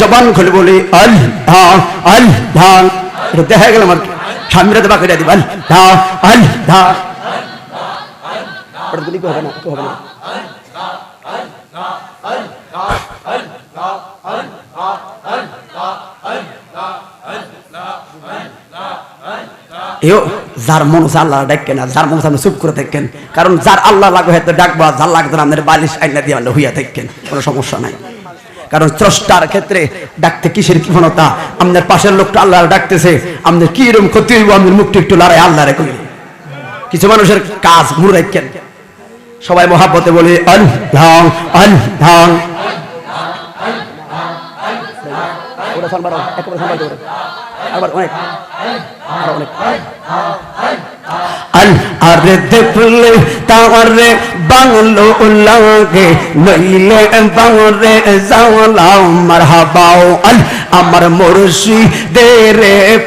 জবান খুলে বলি আল্লাহ আল্লাহ, এটা দেখা গেল আমার স্বামীরা তো বাকি দিব আল্লাহ আল্লাহ, ওটা গুলি হবে না, হবে না। যার মন আল্লাহ ডাকেন, যার মন চুপ করে থাকেন, কারণ যার আল্লাহ লাগবে হয়তো ডাকবো, যার লাগতো না আপনার বালিশ আইনা দিয়ে আল্লাহ হইয়া থাকেন, কোনো সমস্যা নাই। কারণ স্রষ্টার ক্ষেত্রে ডাকতে কিসের কৃপণতা? আপনার পাশের লোকটা আল্লাহ ডাকতেছে, আপনার কি এরকম ক্ষতি হইব, আপনার মুখটা একটু লড়াই আল্লাহ রেখে। কিছু মানুষের কাজ মুড় রাখেন, সবাই মহাব্বতে বলি আল্লাহ আল্লাহ। আরে দেখলে তারে বাংলো লাগে, নইলে বাংরে যাওয়ালাম মারহাবাও আল আমার মুর্শিদের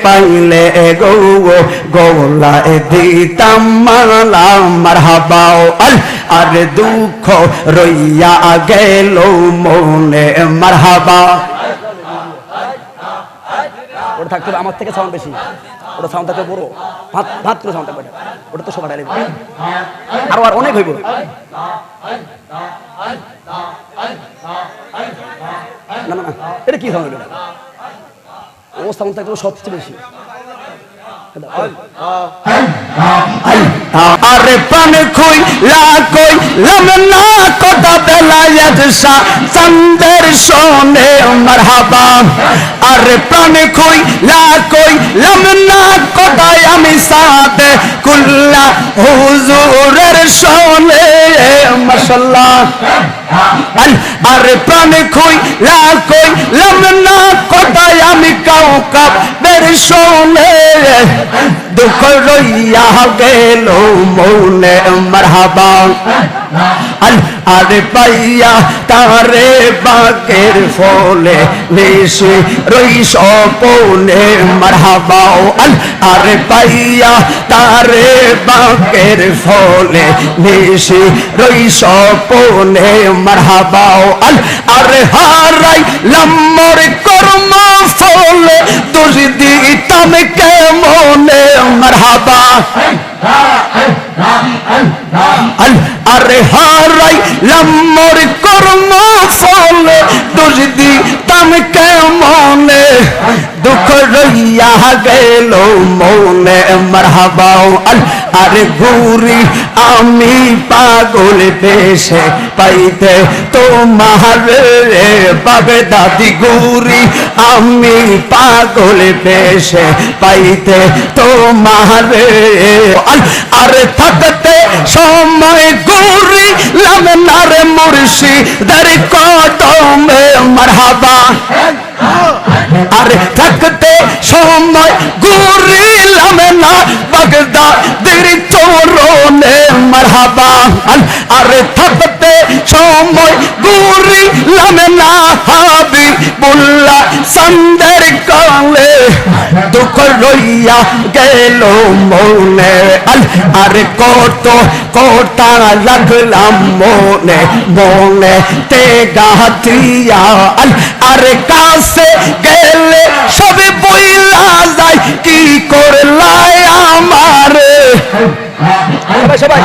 পাইলে গো গোলা দিতাম মালা মারহাবাও আল। আরে দুঃখ রইয়া গেল মনে মারহাবা। ওটা থাকতে আমার থেকে সাউন্ড বেশি, ওটা সাউন্ড থাকতে বড়, ভাত করে সাউন্ড থাকবে, ওটা তো সবাই আরো আর অনেক হইব। না না না, এটা কি সাউন্ড? ও সাউন্ড থাকতে সবচেয়ে বেশি। আরে প্রাণ খুই লাকই লামনা কথা বেলায়েত শাহ চন্দের সোনে মারহাবা। আরে প্রাণ খুই লাকই লামনা কথা আমি সাদে কুল্লা হুজুরের সোনে মাশাআল্লাহ। আরে প্রাণ খুই লাকই লামনা কথা আমি কাউকাব বের সোনে দুঃখ রইয়া গেল মৌনে মারহাবা। আরে পাইয়া তারে বাকের ফলে নিশি রই সপনে মারহাবা। আরে পাইয়া তারে বাকের ফলে নিশি রই সপনে মারহাবা। আরে হারাই লাম্মর কর্ম ফলে দোষ দিতাম কেমনে মারহাবা। আরে হারাই লাম্মর কর্ম ফলে দোষ দিতাম কেমনে দুঃখ রইয়া গেল মনে মারহাবা। আরে ঘুরি আমি পাগল বেশে পাইতে তোমার পাবে দাদি ঘুরি আমি পাগল বেশে পাইতে তোমার। আরে থাকতে সময় ঘুরি লামনার মুর্শিদের কদমে মারহাবা। আরে থাকতে সময় ঘুরিলাম না বাগদাদের চরণে মারহাবা। আরে থাকতে সময় ঘুরিলাম না হাবিবুল্লাহ চন্দের কালে দুঃখ রইয়া গেল মনে। আরে কত কথা লাগলাম মনে মনে তে গাতিয়া। আরে কাছে গেলে সবে বইলা যায় কি করলাই আমার সবাই।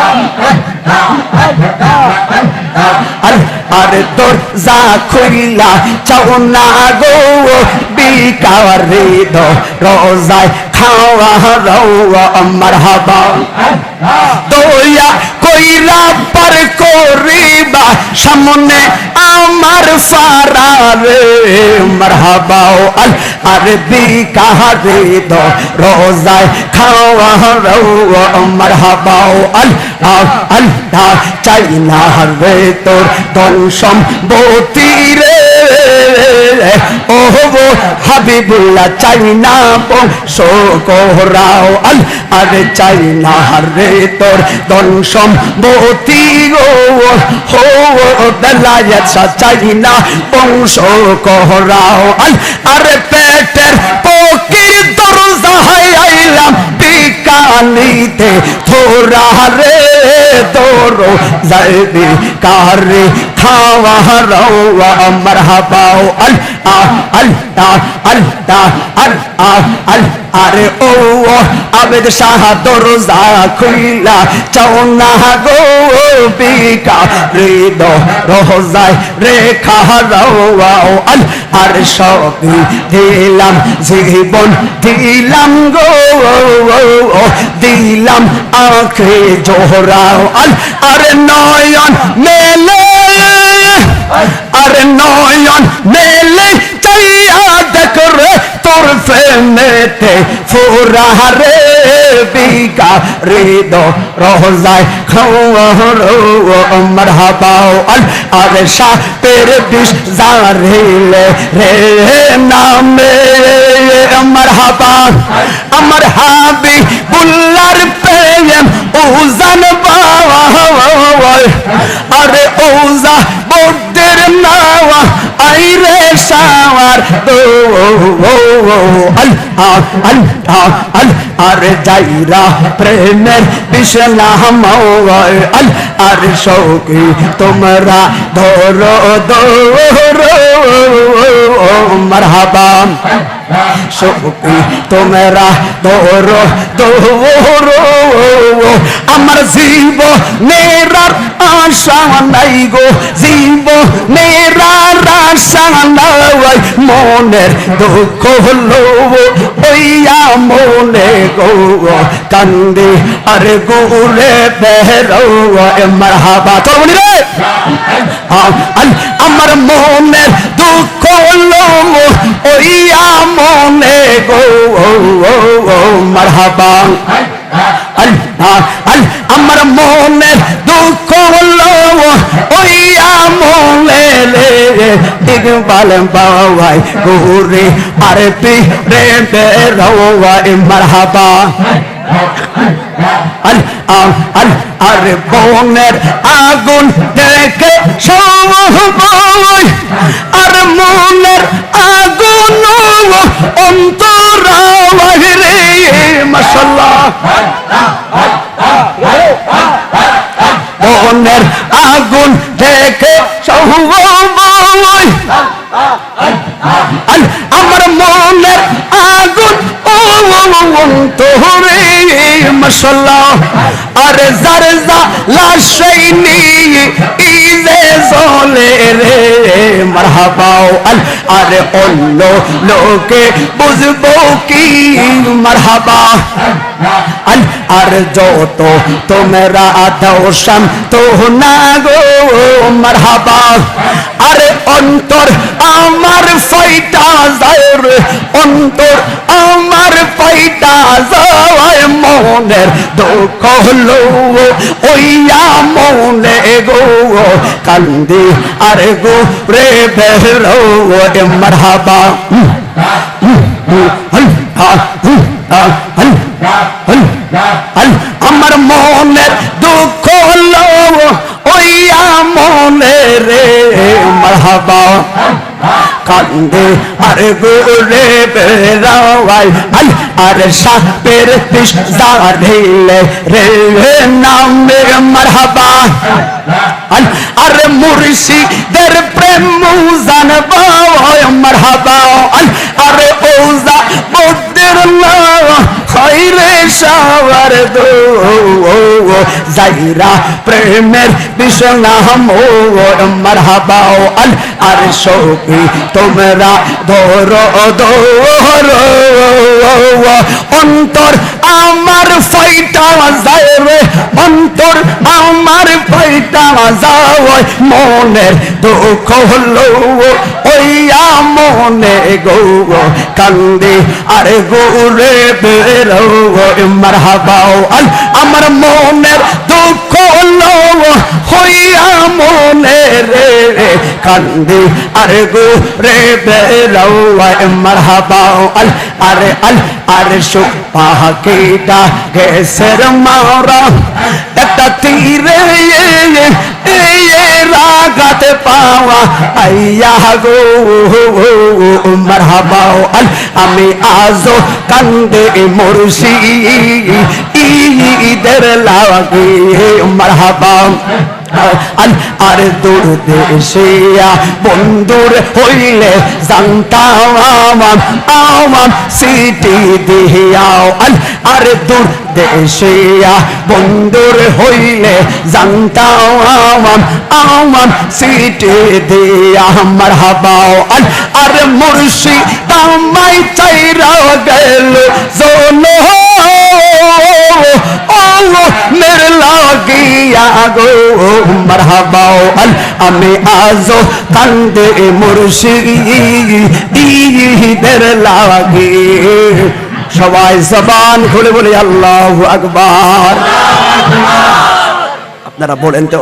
আরে তোর যা খুইলা চাও না গো বিকারে দো রোজায় খাওয়া রওয়া মারহাবা। দয়া কইরা পার করিবা সামনে আমার ফারারে মারহাবা। আরে বিকারে দো রোজায় খাওয়া রওয়া মারহাবা। আল্লাহ চাই না রে তোর ধন সম্পত্তি রে ও হাবিবুল্লাহ চাই না বংশ কোহরাও। আরে চাই না রে তোর ধন সম্পত্তি গো হো বেলায়েত শাহ চাই না বংশ কোহরাও। আরে পেটের পকির দরজা আইলাম বিকানিতে থোরা রে তোর যাইবি কারে খাওয়া মারহাবা আল্লাহ আল্লাহ আল্লাহ আরে ও আবেদ শাহ দরজা খুইলা চাও না গো বিকা হৃদ রোজায় রেখা রাও আর সবই দিলাম জীবন দিলাম গো দিলাম আঁখে জোহরাও আরে নয়ন মেলে আরে নয়ন মেলে চাইয়া দেখ রে তোর প্রেমেতে ফুরা রে বিকা হৃদ রোজায় খাওয়া মারহাবা আরে সাপের বিষ জারিলে রে নামে মারহাবা আমার হাবিবুল্লাহর প্রেম ওজান বাবা আরে ওজা বদের নাওয়া আইরে সাওয়ার দো আল্লাহ আল্লাহ আরে যাইরা প্রেমের বিশলা মাওয়ায় আর শৌকি তোমরা ধরো ধরো মারহাবা শৌকি তোমরা ধরো ধরো আমার জীবনের আশা নাই গো জীবনের আশা নাই মনের দুঃখ হলো ওইয়া মনে গো কান্দে আর গোরে বেরো মারহাবা তো বলি রে আমার মনের দুঃখ হলো ওইয়া মনে গো মারহাবা আমার মনের দুঃখ হলো ওইয়া মনে ইকবাল বাবাই গোরে আর পীরে বেরোয় মারহাবা আরে বনের আগুন দেখে সবাই আর মনের আগুন অন্তরায় রে মাশাআল্লাহ বনের আগুন দেখে সবাই আমার মনের আগুন অন্তরে মাশাআল্লাহ আরে যার লাশাইনি ইজে জলে রে মারহাবা আরে অন্য লোকে বুঝবো কি মারহাবা আর যত তোমরা দাও শান্ত না গো মারহাবা আরে অন্তর আমার ফাইটা যায় রে অন্তর আমার ফাইটা যায় মনের দুঃখ হলো ওইয়া মনে গো কান্দি আর গো রে বেরো মারহাবা আমার মনের দুঃখ হলো ওইয়া মনে রে মারহাবা কান্দে আর গোরে বেরাওয়াই আর সাপের বিষ জারিলে রে নামে মারহাবা আর মুর্শিদের প্রেম জানবা মারহাবা আরে ওজা বদের না খৈরে সাওয়ার দো যাইরা প্রেমের বিশনা মোর মারহাবা আর শৌকি তোমরা ধরো ধরো অন্তর আমার ফাইটা যায় রে অন্তর আমার ফাইটা যায় মনের দুঃখ হলো ওইয়া মনে গো কান্দি আর গোরে বেরো মারহাবা আমার মনের দুঃখ হলো হইয়া মনে রে কান্দি আর গোরে বেরো মারহাবা আরে আরে সুখ পাহাকিটা গেছের মারা একটা তীরে রাগাতে পাওয়া আইয়া গো মারহাবা আমি আজো কান্দে মুর্শিদের লাগে মারহাবা আর দূর দেশিয়া বন্ধুর হইলে জানতাম আমার সিটি দিয়াও আর দূর দেশিয়া বন্ধুর হইলে জানতাম আমার সিটি দিয়া মারহাবাও আর মুর্শিদ আমায় চাইরা গেল জোনো মেরে লাগিয়া গো মারহাবাও আমি আজো কান্দে মুর্শিদের লাগি সবাই জবান খুলে বলি আল্লাহু আকবার। আপনারা বলেন তো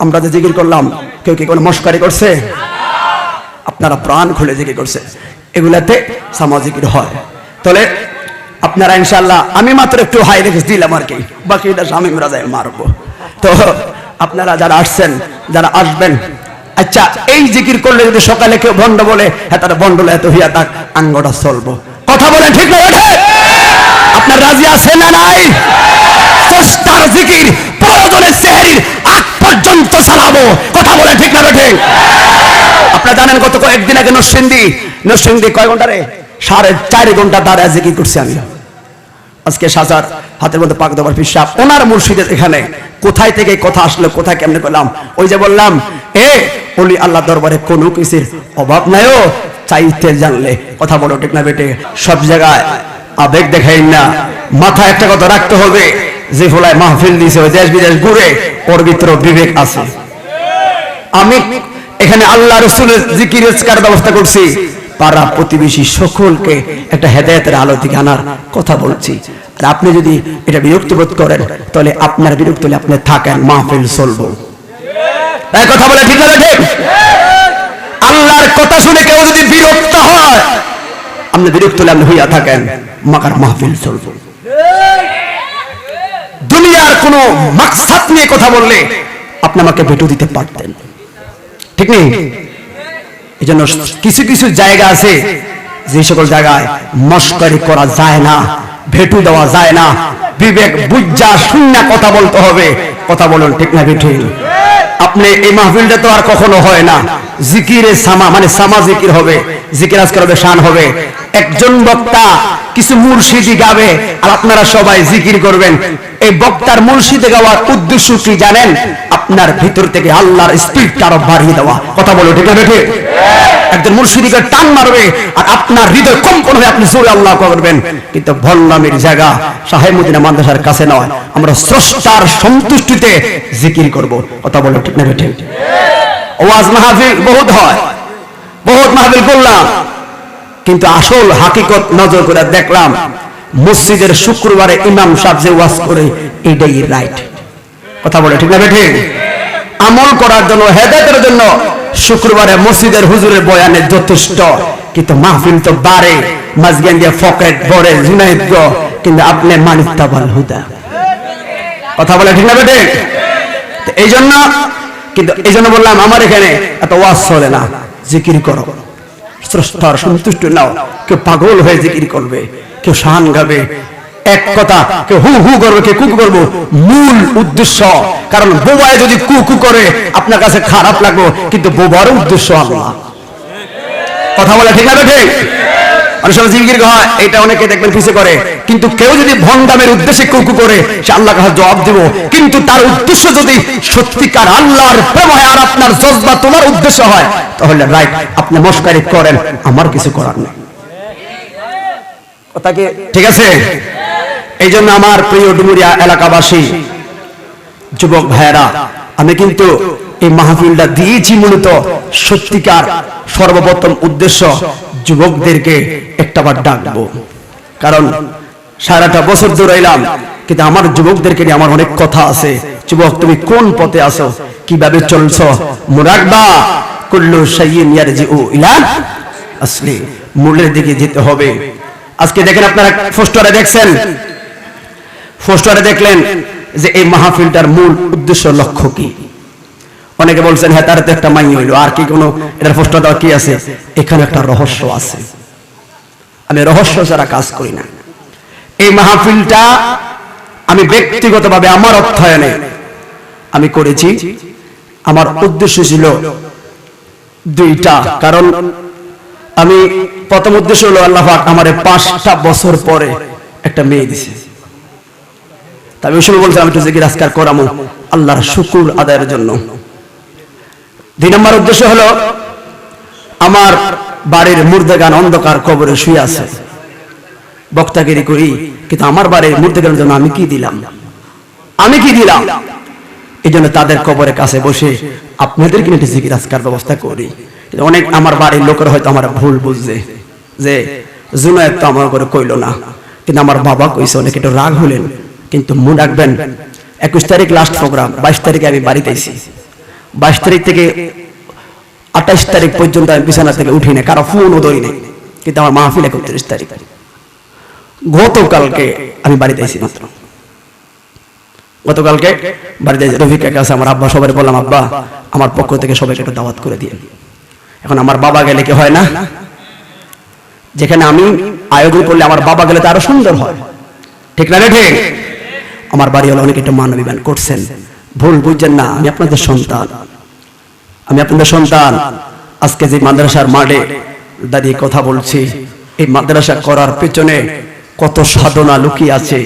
আমরা যে জিকির করলাম কেউ কি কোনো মস্কারি করছে? আপনারা প্রাণ খুলে জিকির করছে, এগুলাতে সামাজিক হয়। তাহলে আপনারা ইনশাআল্লাহ, আমি মাত্র একটু হাই রেখে দিলাম আর কি, বাকিটা স্বামী রাজায় মারবো। তো আপনারা যারা আসছেন, যারা আসবেন, আচ্ছা এই জিকির করলে যদি সকালে কেউ ভণ্ড বলে, হ্যাঁ তারা ভণ্ড এত হইয়া থাক, আঙ্গটা চলবো। কথা বলেন ঠিক না? আপনার রাজি আছেন না নাই? স্রষ্টার জিকির প্রয়োজনে সেহরির আগ পর্যন্ত চালাবো। কথা বলেন ঠিক না? ঠিক। আপনারা জানেন গত কয়েকদিন আগে নরসিংদী কয় ঘন্টা রে? 4.5 ঘন্টা দাঁড়ায় জিকির করছি আমি। আজকে সাজার হাতের মধ্যে পাক দেওয়ার পিসাব ওনার মুর্শিদের এখানে কোথায় থেকে কথা আসলো, কোথায় কেমনে করলাম, ওই যে বললাম ওলি আল্লাহ দরবারে কোনো কিছুর অভাব নাইও, চাইতে জানলে। কথা বলো ঠিক না বেটে? সব জায়গায় আবেগ দেখাই না, মাথায় একটা কথা রাখতে হবে, যে ফলায় মাহফিল দিয়েছে ওই দেশ বিদেশ ঘুরে, ওর ভিতরে বিবেক আছে। আমি এখানে আল্লাহ রসুলের জিকিরের ব্যবস্থা করছি, পাড়া প্রতিবেশী সকলকে একটা হেদায়েতের আলো দিকে আনার কথা বলছি। আর আপনি যদি এটা বিরক্ত বোধ করেন, তাহলে আপনার বিরক্ত হলে আপনি থাকেন, মাহফিল চলবো। তাই কথা বলে ঠিক না? ঠিক। আল্লাহর কথা শুনে কেউ যদি বিরক্ত হয়, আপনি বিরক্ত হলে আপনি হইয়া থাকেন, মাকার মাহফিল চলবো। দুনিয়ার কোন মাকসাদ নিয়ে কথা বললে আপনি আমাকে ভেটো দিতে পারতেন, ঠিক নেই? এই জন্য কিছু কিছু জায়গা আছে যে সকল জায়গায় মস্করি করা যায় না, ভেটু দেওয়া যায় না, বিবেক বুঝা শূন্য কথা বলতে হবে। কথা বলুন ঠিক না? ঠিক। আপনি এই মাহফিলটা তো আর কখনো হয় না, জিকিরে সামা মানে সামা জিকির হবে, জিকির আজকাল হবে, শান হবে। একজন বক্তা কিছু মুর্শিদি গাবে আর আপনারা সবাই জিকির করবেন। এই বক্তার মুর্শিদে গাওয়ার উদ্দেশ্য কি জানেন? আপনার ভিতর থেকে আল্লাহর স্পিরিটটা আরো বাড়িয়ে দেওয়া। কথা বলো ঠিক না? ঠিক। একজন মুর্শিদিকে টান মারবে আর আপনার হৃদয় কম্পন হয়ে আপনি জোরে আল্লাহ করবেন। কিন্তু ভল্লামের জায়গা সাহেব মদিনা মাদ্রাসার কাছে নয়, আমরা স্রষ্টার সন্তুষ্টিতে জিকির করব। কথা বলো ঠিক না? ঠিক। ওয়াজ মাহফিল বহুত হয়, বহুত মাহফিল করলাম, কিন্তু আসল হাকিকত নজর করে দেখলাম মসজিদের শুক্রবারে ইমাম সাহেব যে ওয়াজ করে এটাই রাইট। কথা বলে ঠিক না? ঠিক। আমল করার জন্য, হেদায়েতের জন্য শুক্রবারে মসজিদের হুজুরের বয়ানে যথেষ্ট, কিন্তু মাহফিল তো বাড়ে, মাঝখান দিয়ে ফকেট বড়ে জুনাইদ গো, কিন্তু আপনি মানিতাবাল হুদা। কথা বলে ঠিক না? ঠিক। এই জন্য কিন্তু এই জন্য বললাম আমার এখানে এত ওয়াজ চলে না, জিকির করো, স্রষ্টার সন্তুষ্ট নাও। কেউ পাগল হয়ে জিকির করবে, কেউ শান গাবে, এক কথা কেউ হু হু করবে, কেউ কুকু করবো। মূল উদ্দেশ্য, কারণ বোবায় যদি কুকু করে আপনার কাছে খারাপ লাগবে, কিন্তু বোবার উদ্দেশ্য আল্লাহ। কথা বলে ঠিক না? ঠিক। অনেক সময় জিকির হয়, এটা অনেকে দেখবেন পিছে করে, কিন্তু কেউ যদি ভণ্ডামের উদ্দেশ্যে কুকু করে, সে আল্লাহর কাছে জবাব দিব। কিন্তু তার উদ্দেশ্য যদি সত্যিকার আল্লাহর প্রেম হয় আর আপনার জজবা তোমার উদ্দেশ্য হয়, তাহলে রাইট, আপনি মস্কারি করেন, আমার কিছু করার নেই। কথা কি ঠিক আছে? এই জন্য আমার প্রিয় ডুমুরিয়া এলাকাবাসী, যুবক ভাইয়েরা, আমি কিন্তু এই মাহফিলটা দিয়েছি মূলত সত্যিকার সর্বপ্রথম উদ্দেশ্য যুবকদেরকে একটাবার ডাকবো। কারণ সারাটা বছর দৌড়াইলাম, কিন্তু আমার যুবকদেরকে নিয়ে আমার অনেক কথা আছে। যুবক, তুমি কোন পথে আছো, কিভাবে চলছো? মুরাকবা কুল্লু শাইইন ইয়ারজিউ ইলা আসলি, মূলের দিকে যেতে হবে। আজকে দেখেন, আপনারা পোস্টারে দেখছেন, পোস্টারে দেখলেন যে এই মাহফিলটার মূল উদ্দেশ্য লক্ষ্য কি। অনেকে বলছেন হ্যাঁ তার তো একটা মাই হইলো, আর কি কোনো এটার পোস্টার দেওয়া কি আছে? এখানে একটা রহস্য আছে। আমি রহস্য ছাড়া কাজ করি না। এই মাহফিলটা আমি ব্যক্তিগতভাবে আমার অর্থায়নে আমি করেছি আমার উদ্দেশ্য ছিল দুইটা। কারণ আমি প্রথম উদ্দেশ্য হলো আল্লাহ পাক আমারে 5টা বছর পরে একটা মেয়ে দিছে। তবে ওই সময় বলছিলাম একটু জিকির আজকার করামো আল্লাহর শুকর আদায়ের জন্য। 2 নম্বর উদ্দেশ্য হলো আমার বাড়ির মুর্দাগান অন্ধকার কবরে শুয়ে আছে, বক্তাগিরি করি, কিন্তু আমার বাড়ির মুর্দাগানের জন্য আমি কি দিলাম? এই জন্য তাদের কবরের কাছে বসে আপনাদের কিনে একটু জিকির আজকার ব্যবস্থা করি। অনেক আমার বাড়ির লোকের হয়তো আমার ভুল বুঝছে যে জুনায়েদ তো আমার করে কইল না, কিন্তু আমার বাবা কইছে, অনেক একটু রাগ হলেন। কিন্তু মনে রাখবেন 21 তারিখ লাস্ট প্রোগ্রাম, 22 তারিখে আমি বাড়িতে আইছি। 22 তারিখ থেকে 28 তারিখ পর্যন্ত আমি বিছানা থেকে উঠি না, কারো ফোনও ধরি নাই। কিন্তু আমার মাহফিল 31 তারিখ, গতকালকে আমি বাড়িতে আইছি মাত্র। গতকালকে বাড়িতে রফিকের কাছে আমার আব্বা সবাই বললাম, আব্বা আমার পক্ষ থেকে সবাইকে একটু দাওয়াত করে দিয়ে। এখন আমার বাবা গেলে কি হয় না? যেখানে আমি আয়োজন করলে আমার বাবা গেলে তো আরো সুন্দর হয়, ঠিক না রে? ঠিক। আমার বাড়ি হলো অনেক একটু মানবিমান করছেন, ভুল বুঝছেন না। আমি আপনাদের সন্তান। আজকে যে মাদ্রাসার মাঠে দাঁড়িয়ে কথা বলছি, এই মাদ্রাসা করার পেছনে কত সাধনা লুকিয়ে আছে,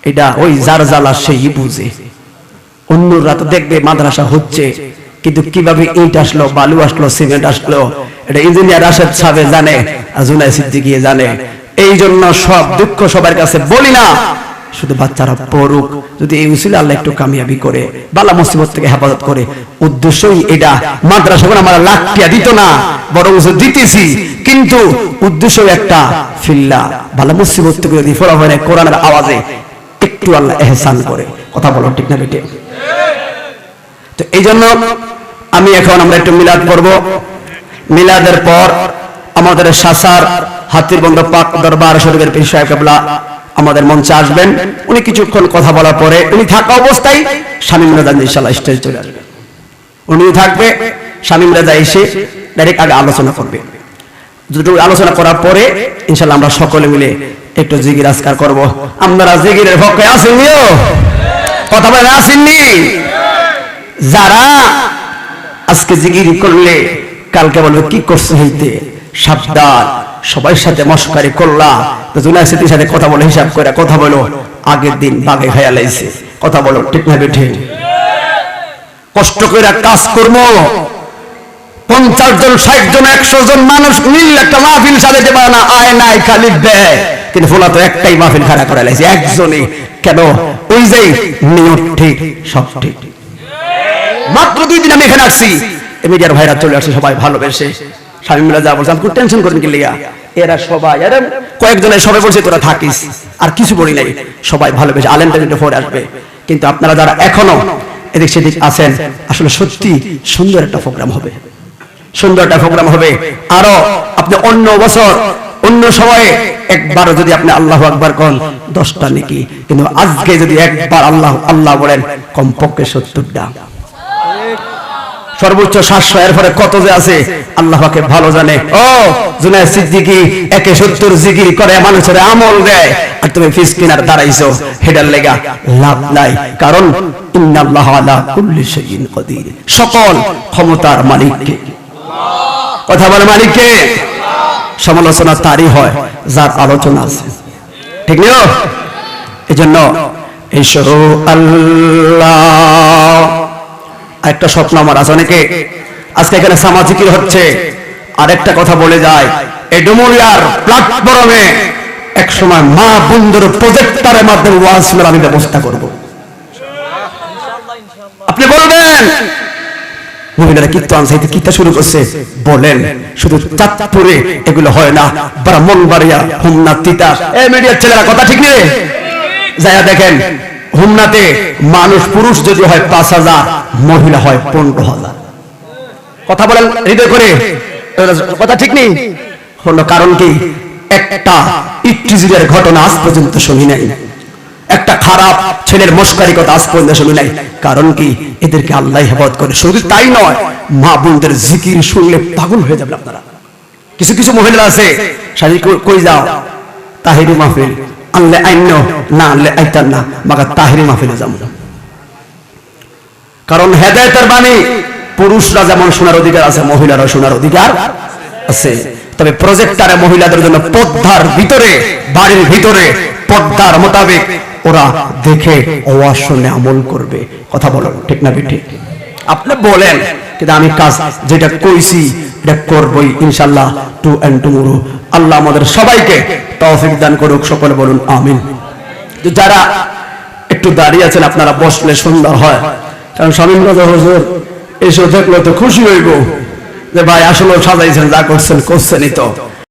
এটা ওই যার জ্বালা সেই বুঝে। অন্যরা তো দেখবে মাদ্রাসা হচ্ছে, কিন্তু কিভাবে ইট আসলো, বালু আসলো, সিমেন্ট আসলো, এটা ইঞ্জিনিয়ার রাশেদ সাহেব জানে, আর জুনায়েদ সিদ্দিকী জানে। এই জন্য সব দুঃখ সবার কাছে বলি না, শুধু বাচ্চারা পড়ুক, যদি এই উসিলা আল্লাহ একটু কামিয়াবি করে, বালা মুসিবত থেকে হেফাজত করে। উদ্দেশ্যই এটা। মাদ্রাসা করে আমরা লাখ টাকা দিত না, বরং দিতেছি, কিন্তু উদ্দেশ্য একটা, ফিল্লা বালা মুসিবত থেকে যদি ফোড়া হয় কোরআনের আওয়াজে একটু আল্লাহ এহসান করে। কথা বলো ঠিক না বেটে? তো এই জন্য আমি এখন আমরা একটু মিলাদ করব। মিলাদের পর আমাদের শাসার হাতিরবন্ধ পাক দরবার শরীফের পীর সাহেব কেবলা আমাদের মঞ্চে আসবেন। উনি কিছুক্ষণ কথা বলার পরে উনি থাকা অবস্থায় শামীম রাজা ইনশাআল্লাহ স্টেজে চলে আসবেন। উনি থাকবে, শামীম রাজা এসে ডাইরেক্ট আগে আলোচনা করবে। দুটো আলোচনা করার পরে ইনশাআল্লাহ আমরা সকলে মিলে একটু জিকির আজকার করব। আপনারা জিকিরের পক্ষে আসেননি? কথা বলেন আসেননি? যারা আজকে জিকির করলে কালকে বলবে কি করছে হইতে, সাবধান। সবার সাথে মশকারি করলা, তো জুনায়েদ সিদ্দিকীর সাথে কথা বলে হিসাব করে কথা বলো, আগের দিন বাগে হয়ে লাইছে। কথা বলো ঠিক না বেঠে? কষ্ট করে কাজ করব, 50 জন 60 জন 100 জন মানুষ মিললে একটা মাহফিল সাজাতে পারে না, আয় নাই খালি দেয়। কিন্তু ফোলা তো একটাই মাহফিল খাড়া করে লাইছে একজনই। কেন? ওই যে নিয়ত ঠিক, সব ঠিক। মাত্র 2 দিন আমি এখানে আসছি, মিডিয়ার ভাইরা চলে আসছে সবাই ভালোবেসে। শামীম রাজা বলছে আমি খুব টেনশন করেন কি লিগা, এরা সবাই আরে কয়েকজনের সবাই বলছে তোরা থাকিস, আর কিছু বলি নাই, সবাই ভালোবেসে আলেমদের পরে আসবে। কিন্তু আপনারা যারা এখনো এদিক সেদিক আছেন, আসলে সত্যি সুন্দর একটা প্রোগ্রাম হবে, সুন্দর একটা প্রোগ্রাম হবে। আরো আপনি অন্য বছর অন্য সময়ে একবার যদি আপনি আল্লাহু আকবার করেন 10টা নেকি, কিন্তু আজকে যদি একবার আল্লাহ আল্লাহ বলেন কমপক্ষে 70টা, সর্বোচ্চ 700, এর পরে কত যে আছে আল্লাহ পাকে ভালো জানে। ও জুনায়েদ সিদ্দিকী 71 জিকির করে মানুষের আমল দেয়, আর তুমি ফিসকিনার দাঁড়াইছো, হেডার লেগা লাভ নাই। কারণ ইন্নাল্লাহ আলা কুল্লি শাইইন কাদির, সকল ক্ষমতার মালিক কে? কথা বলে মালিক কে? সমালোচনা তারই হয় যার আলোচনা আছে, ঠিক না? এজন্য ইনশা আল্লাহ একটা স্বপ্ন আমার আছে। অনেকে আজকে এখানে সামাজিকির হচ্ছে, আর একটা কথা বলে যায়, এই ডুমুরিয়ার প্ল্যাটফর্মে এক সময় মা বন্ধুর প্রজেক্টরের মাধ্যমে ওয়াজ শোনার আমি ব্যবস্থা করব। আপনি বলবেন মুমিনেরা কীর্তন সাইতে কীর্তন শুরু করছে, বলেন শুধু চাঁদপুরে এগুলো হয় না, ব্রাহ্মণবাড়িয়া, হোমনা, তিতাস, এই মিডিয়ার ছেলেরা কথা ঠিক নেই, যাইয়া দেখেন হোমনাতে মানুষ পুরুষ যদি হয় 5000, মহিলা হয় 15000। কথা বলেন হৃদয় করে, কথা ঠিক নেই? হলো কারণ কি? একটা ইফতিজিরের ঘটনা আজ পর্যন্ত শুনি নাই, একটা খারাপ ছেলের মস্কারি কথা আজ পর্যন্ত শুনি নাই। কারণ কি? এদেরকে আল্লাহ হেফাজত করে। শুধু তাই নয়, মা বোনদের জিকির শুনলে পাগল হয়ে যাবেন আপনারা। কিছু কিছু মহিলা আছে, শাড়ি কই যাও, তাহিরি মাহফিল, আনলে আইন না আনলে আইতার না, মাগা তাহিরি মাহফিলে যাবো। কারণ হেদায়েতের বাণী পুরুষরা যেমন শোনার অধিকার আছে, মহিলারা শোনার অধিকার আছে। তবে প্রজেক্টরে মহিলাদের জন্য পর্দার ভিতরে, বাড়ির ভিতরে পর্দার মোতাবেক ওরা দেখে ওয়াজ শুনে আমল করবে। কথা বলো ঠিক না ঠিক? আপনি বলেন, কিন্তু আমি কাজ যেটা কইছি এটা করবই ইনশাআল্লাহ, টু এন্ড টুমরো। আল্লাহ আমাদের সবাইকে তৌফিক দান করুক, সকলে বলুন আমিন। যারা একটু দাঁড়িয়ে আছেন আপনারা বসলে সুন্দর হয়, কারণ শামীম রাজা হুজুর এসে দেখলে তো খুশি হইব যে ভাই আসলে সাজাইছেন, যা করছেন করছেনই তো।